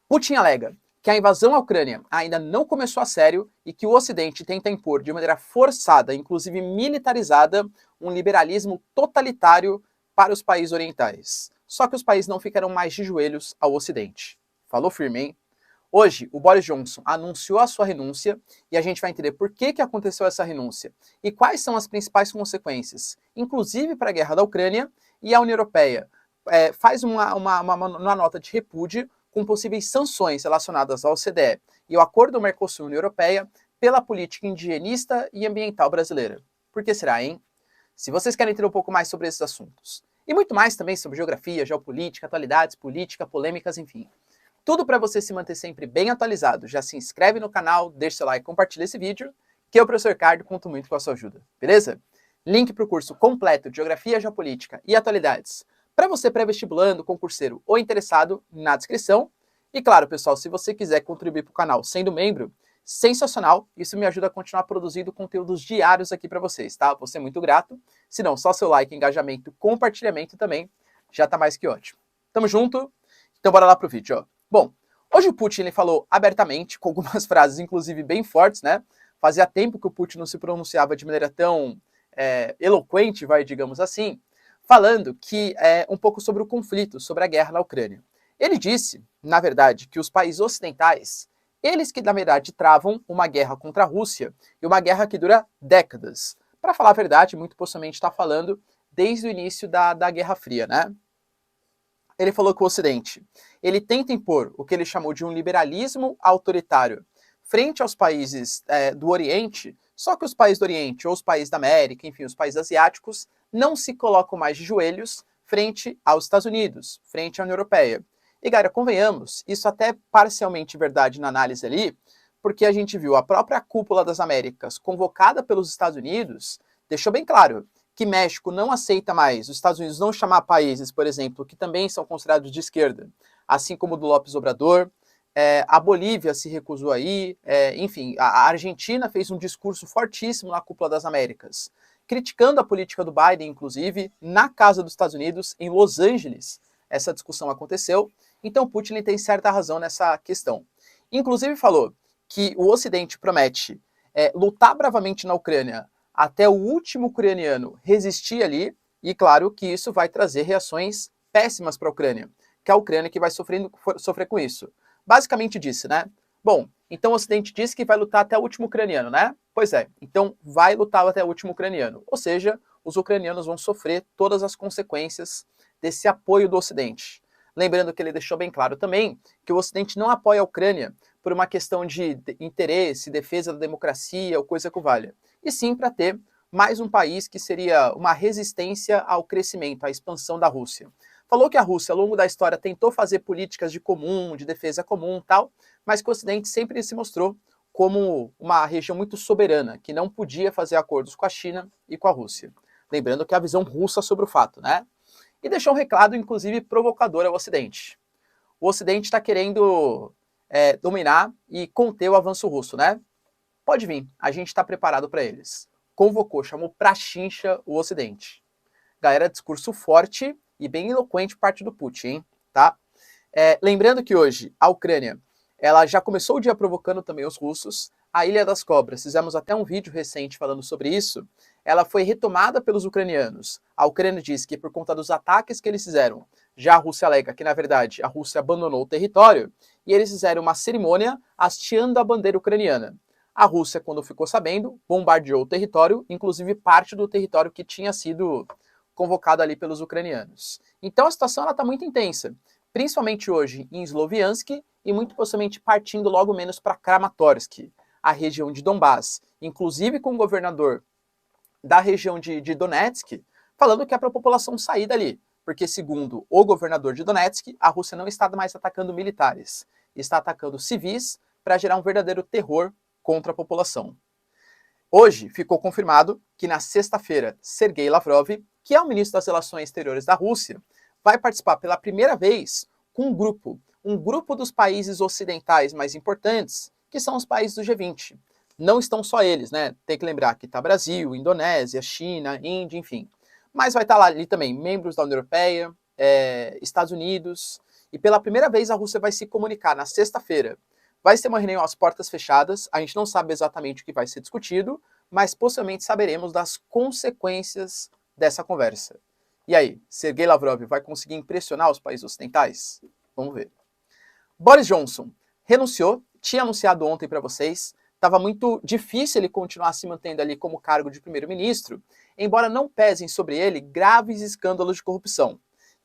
Putin alega que a invasão à Ucrânia ainda não começou a sério e que o Ocidente tenta impor de maneira forçada, inclusive militarizada, um liberalismo totalitário para os países orientais. Só que os países não ficarão mais de joelhos ao Ocidente. Falou firme, hein? Hoje, o Boris Johnson anunciou a sua renúncia e a gente vai entender por que aconteceu essa renúncia e quais são as principais consequências, inclusive para a guerra da Ucrânia. E a União Europeia faz uma nota de repúdio com possíveis sanções relacionadas ao OCDE e o acordo do Mercosul-União Europeia pela política indigenista e ambiental brasileira. Por que será, hein? Se vocês querem entender um pouco mais sobre esses assuntos, e muito mais também sobre geografia, geopolítica, atualidades, política, polêmicas, enfim, tudo para você se manter sempre bem atualizado, já se inscreve no canal, deixa seu like, compartilha esse vídeo, que eu, professor Ricardo, conto muito com a sua ajuda, beleza? Link para o curso completo de Geografia, Geopolítica e Atualidades para você pré-vestibulando, concurseiro ou interessado na descrição. E claro, pessoal, se você quiser contribuir para o canal sendo membro, sensacional, isso me ajuda a continuar produzindo conteúdos diários aqui para vocês, tá? Vou ser muito grato. Se não, só seu like, engajamento, compartilhamento também já tá mais que ótimo. Tamo junto? Então bora lá pro vídeo, ó. Bom, hoje o Putin ele falou abertamente, com algumas frases inclusive bem fortes, né? Fazia tempo que o Putin não se pronunciava de maneira tão eloquente, digamos assim, falando que um pouco sobre o conflito, sobre a guerra na Ucrânia. Ele disse, na verdade, que os países ocidentais, eles que na verdade travam uma guerra contra a Rússia, e uma guerra que dura décadas. Para falar a verdade, muito possivelmente está falando desde o início da Guerra Fria, né? Ele falou que o Ocidente, ele tenta impor o que ele chamou de um liberalismo autoritário frente aos países do Oriente, só que os países do Oriente, ou os países da América, enfim, os países asiáticos, não se colocam mais de joelhos frente aos Estados Unidos, frente à União Europeia. E, galera, convenhamos, isso até é parcialmente verdade na análise ali, porque a gente viu a própria cúpula das Américas, convocada pelos Estados Unidos, deixou bem claro que México não aceita mais os Estados Unidos não chamar países, por exemplo, que também são considerados de esquerda, assim como o do López Obrador. A Bolívia se recusou aí, enfim, a Argentina fez um discurso fortíssimo na Cúpula das Américas, criticando a política do Biden, inclusive, na Casa dos Estados Unidos, em Los Angeles, essa discussão aconteceu. Então Putin tem certa razão nessa questão. Inclusive falou que o Ocidente promete lutar bravamente na Ucrânia até o último ucraniano resistir ali, e claro que isso vai trazer reações péssimas para a Ucrânia, que é a Ucrânia que vai sofrer com isso. Basicamente disse, né? Bom, então o Ocidente disse que vai lutar até o último ucraniano, né? Pois é, então vai lutar até o último ucraniano. Ou seja, os ucranianos vão sofrer todas as consequências desse apoio do Ocidente. Lembrando que ele deixou bem claro também que o Ocidente não apoia a Ucrânia por uma questão de interesse, defesa da democracia ou coisa que valha, e sim para ter mais um país que seria uma resistência ao crescimento, à expansão da Rússia. Falou que a Rússia, ao longo da história, tentou fazer políticas de comum, de defesa comum tal, mas que o Ocidente sempre se mostrou como uma região muito soberana, que não podia fazer acordos com a China e com a Rússia. Lembrando que é a visão russa sobre o fato, né? E deixou um recado, inclusive, provocador ao Ocidente. O Ocidente está querendo dominar e conter o avanço russo, né? Pode vir, a gente está preparado para eles. Convocou, chamou pra chincha o Ocidente. Galera, discurso forte e bem eloquente por parte do Putin, hein? Tá? Lembrando que hoje a Ucrânia ela já começou o dia provocando também os russos. A Ilha das Cobras, fizemos até um vídeo recente falando sobre isso. Ela foi retomada pelos ucranianos. A Ucrânia diz que por conta dos ataques que eles fizeram, já a Rússia alega que, na verdade, a Rússia abandonou o território e eles fizeram uma cerimônia hasteando a bandeira ucraniana. A Rússia, quando ficou sabendo, bombardeou o território, inclusive parte do território que tinha sido convocado ali pelos ucranianos. Então a situação está muito intensa, principalmente hoje em Sloviansk e muito possivelmente partindo logo menos para Kramatorsk, a região de Donbás, inclusive com o governador da região de Donetsk, falando que é para a população sair dali, porque segundo o governador de Donetsk, a Rússia não está mais atacando militares, está atacando civis para gerar um verdadeiro terror contra a população. Hoje ficou confirmado que na sexta-feira, Sergei Lavrov, que é o ministro das Relações Exteriores da Rússia, vai participar pela primeira vez com um grupo dos países ocidentais mais importantes, que são os países do G20. Não estão só eles, né? Tem que lembrar que está Brasil, Indonésia, China, Índia, enfim. Mas vai estar lá ali também membros da União Europeia, Estados Unidos e pela primeira vez a Rússia vai se comunicar na sexta-feira. Vai ser uma reunião às portas fechadas, a gente não sabe exatamente o que vai ser discutido, mas possivelmente saberemos das consequências dessa conversa. E aí, Sergei Lavrov vai conseguir impressionar os países ocidentais? Vamos ver. Boris Johnson renunciou, tinha anunciado ontem para vocês, estava muito difícil ele continuar se mantendo ali como cargo de primeiro-ministro, embora não pesem sobre ele graves escândalos de corrupção.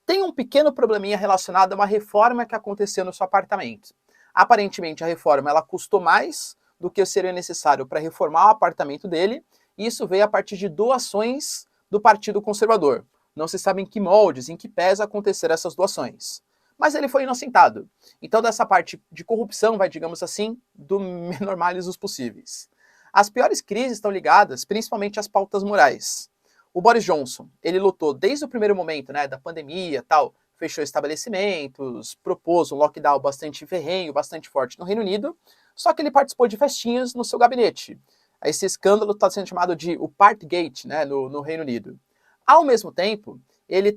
Tem um pequeno probleminha relacionado a uma reforma que aconteceu no seu apartamento. Aparentemente a reforma ela custou mais do que seria necessário para reformar o apartamento dele, e isso veio a partir de doações do Partido Conservador. Não se sabe em que moldes, em que pés aconteceram essas doações. Mas ele foi inocentado. Então dessa parte de corrupção vai, digamos assim, do menor males dos possíveis. As piores crises estão ligadas principalmente às pautas morais. O Boris Johnson, ele lutou desde o primeiro momento, né, da pandemia, tal, fechou estabelecimentos, propôs um lockdown bastante ferrenho, bastante forte no Reino Unido, só que ele participou de festinhas no seu gabinete. Esse escândalo está sendo chamado de o Partygate, né, no Reino Unido. Ao mesmo tempo, ele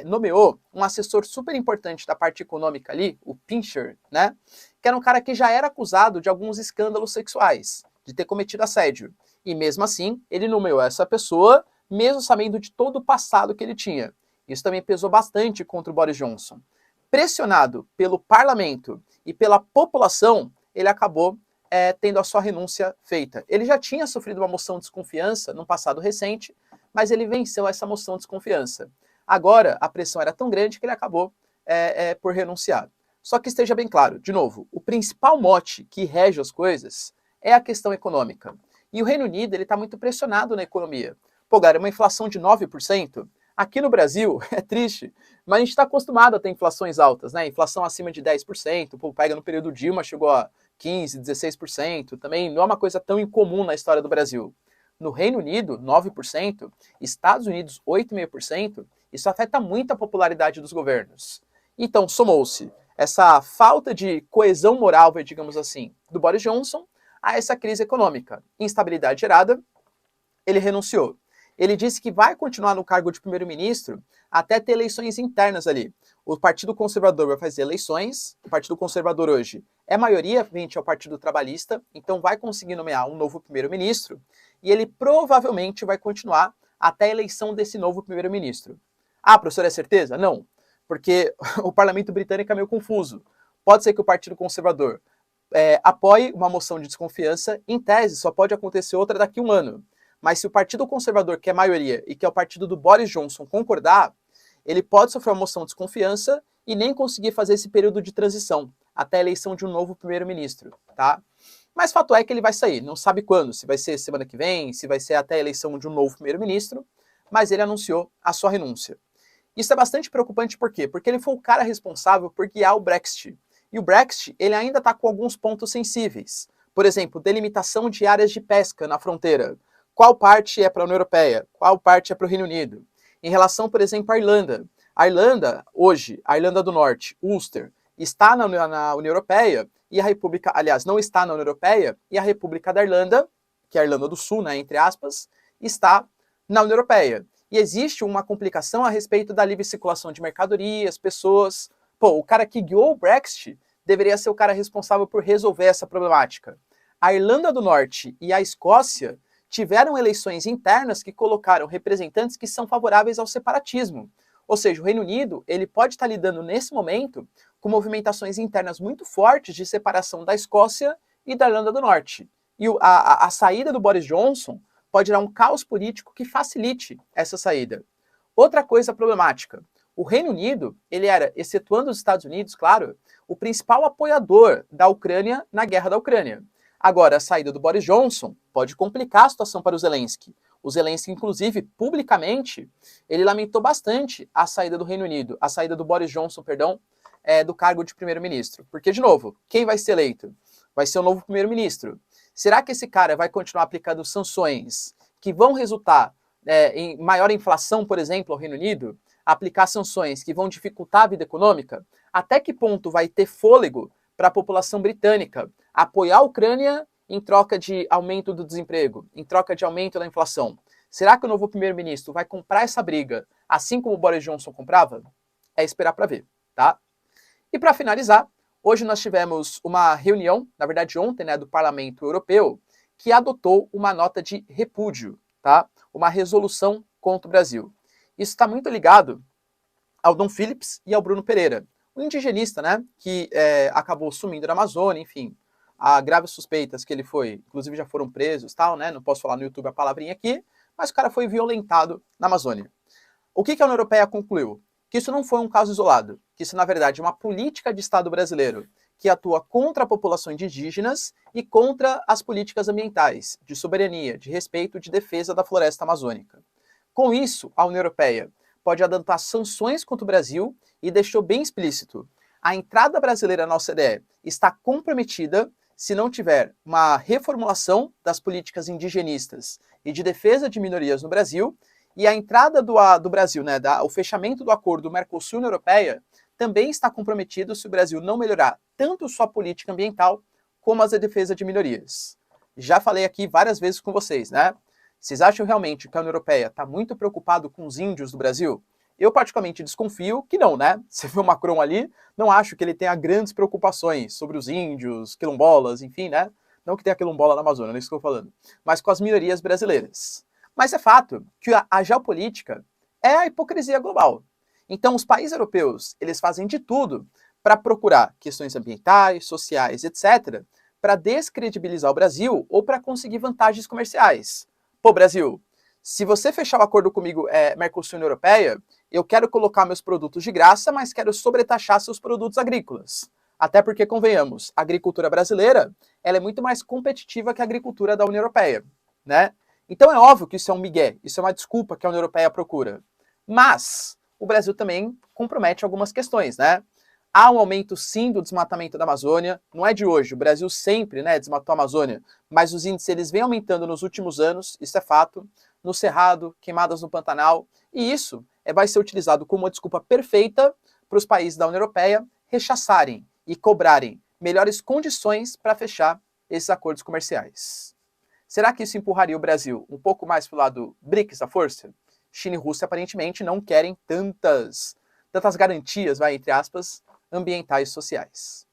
nomeou um assessor super importante da parte econômica ali, o Pincher, né, que era um cara que já era acusado de alguns escândalos sexuais, de ter cometido assédio. E mesmo assim, ele nomeou essa pessoa, mesmo sabendo de todo o passado que ele tinha. Isso também pesou bastante contra o Boris Johnson. Pressionado pelo parlamento e pela população, ele acabou tendo a sua renúncia feita. Ele já tinha sofrido uma moção de desconfiança no passado recente, mas ele venceu essa moção de desconfiança. Agora, a pressão era tão grande que ele acabou por renunciar. Só que esteja bem claro, de novo, o principal mote que rege as coisas é a questão econômica. E o Reino Unido está muito pressionado na economia. Pô, cara, uma inflação de 9%, aqui no Brasil, é triste, mas a gente está acostumado a ter inflações altas, né? Inflação acima de 10%, pô, pega no período Dilma, chegou a 15%, 16%, também não é uma coisa tão incomum na história do Brasil. No Reino Unido, 9%, Estados Unidos, 8,5%, isso afeta muito a popularidade dos governos. Então, somou-se essa falta de coesão moral, digamos assim, do Boris Johnson a essa crise econômica. Instabilidade gerada, ele renunciou. Ele disse que vai continuar no cargo de primeiro-ministro até ter eleições internas ali. O Partido Conservador vai fazer eleições, o Partido Conservador hoje é maioria frente ao Partido Trabalhista, então vai conseguir nomear um novo primeiro-ministro, e ele provavelmente vai continuar até a eleição desse novo primeiro-ministro. Ah, professor, é certeza? Não, porque o parlamento britânico é meio confuso. Pode ser que o Partido Conservador apoie uma moção de desconfiança, em tese só pode acontecer outra daqui a um ano. Mas se o Partido Conservador, que é a maioria, e que é o partido do Boris Johnson, concordar, ele pode sofrer uma moção de desconfiança e nem conseguir fazer esse período de transição, até a eleição de um novo primeiro-ministro, tá? Mas fato é que ele vai sair, não sabe quando, se vai ser semana que vem, se vai ser até a eleição de um novo primeiro-ministro, mas ele anunciou a sua renúncia. Isso é bastante preocupante por quê? Porque ele foi o cara responsável por guiar o Brexit. E o Brexit, ele ainda está com alguns pontos sensíveis. Por exemplo, delimitação de áreas de pesca na fronteira. Qual parte é para a União Europeia? Qual parte é para o Reino Unido? Em relação, por exemplo, à Irlanda. A Irlanda, hoje, a Irlanda do Norte, Ulster, está na União Europeia, e a República, aliás, não está na União Europeia, e a República da Irlanda, que é a Irlanda do Sul, né, entre aspas, está na União Europeia. E existe uma complicação a respeito da livre circulação de mercadorias, pessoas. Pô, o cara que guiou o Brexit deveria ser o cara responsável por resolver essa problemática. A Irlanda do Norte e a Escócia tiveram eleições internas que colocaram representantes que são favoráveis ao separatismo. Ou seja, o Reino Unido ele pode estar lidando nesse momento com movimentações internas muito fortes de separação da Escócia e da Irlanda do Norte. E a saída do Boris Johnson pode dar um caos político que facilite essa saída. Outra coisa problemática, o Reino Unido, ele era, excetuando os Estados Unidos, claro, o principal apoiador da Ucrânia na guerra da Ucrânia. Agora, a saída do Boris Johnson pode complicar a situação para o Zelensky. O Zelensky, inclusive, publicamente, ele lamentou bastante a saída do Reino Unido, a saída do Boris Johnson, perdão, do cargo de primeiro-ministro. Porque, de novo, quem vai ser eleito? Vai ser o novo primeiro-ministro. Será que esse cara vai continuar aplicando sanções que vão resultar em maior inflação, por exemplo, ao Reino Unido? Aplicar sanções que vão dificultar a vida econômica? Até que ponto vai ter fôlego para a população britânica apoiar a Ucrânia em troca de aumento do desemprego, em troca de aumento da inflação? Será que o novo primeiro-ministro vai comprar essa briga, assim como o Boris Johnson comprava? É esperar para ver, tá? E para finalizar, hoje nós tivemos uma reunião, na verdade ontem, né, do Parlamento Europeu, que adotou uma nota de repúdio, tá? Uma resolução contra o Brasil. Isso está muito ligado ao Dom Phillips e ao Bruno Pereira, um indigenista, né, que acabou sumindo na Amazônia, enfim, há graves suspeitas que ele foi, inclusive já foram presos, tal, né, não posso falar no YouTube a palavrinha aqui, mas o cara foi violentado na Amazônia. O que a União Europeia concluiu? Que isso não foi um caso isolado, que isso, na verdade, é uma política de Estado brasileiro que atua contra populações indígenas e contra as políticas ambientais, de soberania, de respeito, de defesa da floresta amazônica. Com isso, a União Europeia pode adotar sanções contra o Brasil e deixou bem explícito: a entrada brasileira na OCDE está comprometida se não tiver uma reformulação das políticas indigenistas e de defesa de minorias no Brasil, e a entrada do Brasil, né, o fechamento do acordo Mercosul-União Europeia, também está comprometido se o Brasil não melhorar tanto sua política ambiental como a defesa de minorias. Já falei aqui várias vezes com vocês, né? Vocês acham realmente que a União Europeia está muito preocupado com os índios do Brasil? Eu particularmente desconfio que não, né? Você vê o Macron ali, não acho que ele tenha grandes preocupações sobre os índios, quilombolas, enfim, né? Não que tenha quilombola na Amazônia, não é isso que eu estou falando. Mas com as minorias brasileiras. Mas é fato que a geopolítica é a hipocrisia global. Então, os países europeus, eles fazem de tudo para procurar questões ambientais, sociais, etc., para descredibilizar o Brasil ou para conseguir vantagens comerciais. Pô, Brasil, se você fechar o acordo comigo, Mercosul-União Europeia, eu quero colocar meus produtos de graça, mas quero sobretaxar seus produtos agrícolas. Até porque, convenhamos, a agricultura brasileira ela é muito mais competitiva que a agricultura da União Europeia, né? Então é óbvio que isso é um migué, isso é uma desculpa que a União Europeia procura. Mas o Brasil também compromete algumas questões, né? Há um aumento, sim, do desmatamento da Amazônia. Não é de hoje, o Brasil sempre, né, desmatou a Amazônia, mas os índices eles vêm aumentando nos últimos anos, isso é fato. No Cerrado, queimadas no Pantanal, e isso vai ser utilizado como uma desculpa perfeita para os países da União Europeia rechaçarem e cobrarem melhores condições para fechar esses acordos comerciais. Será que isso empurraria o Brasil um pouco mais para o lado BRICS da força? China e Rússia aparentemente não querem tantas garantias, entre aspas, ambientais e sociais.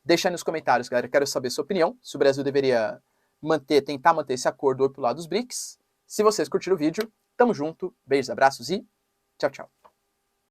Deixa aí nos comentários, galera, quero saber sua opinião, se o Brasil deveria tentar manter esse acordo para o lado dos BRICS. Se vocês curtiram o vídeo, tamo junto, beijos, abraços e tchau, tchau.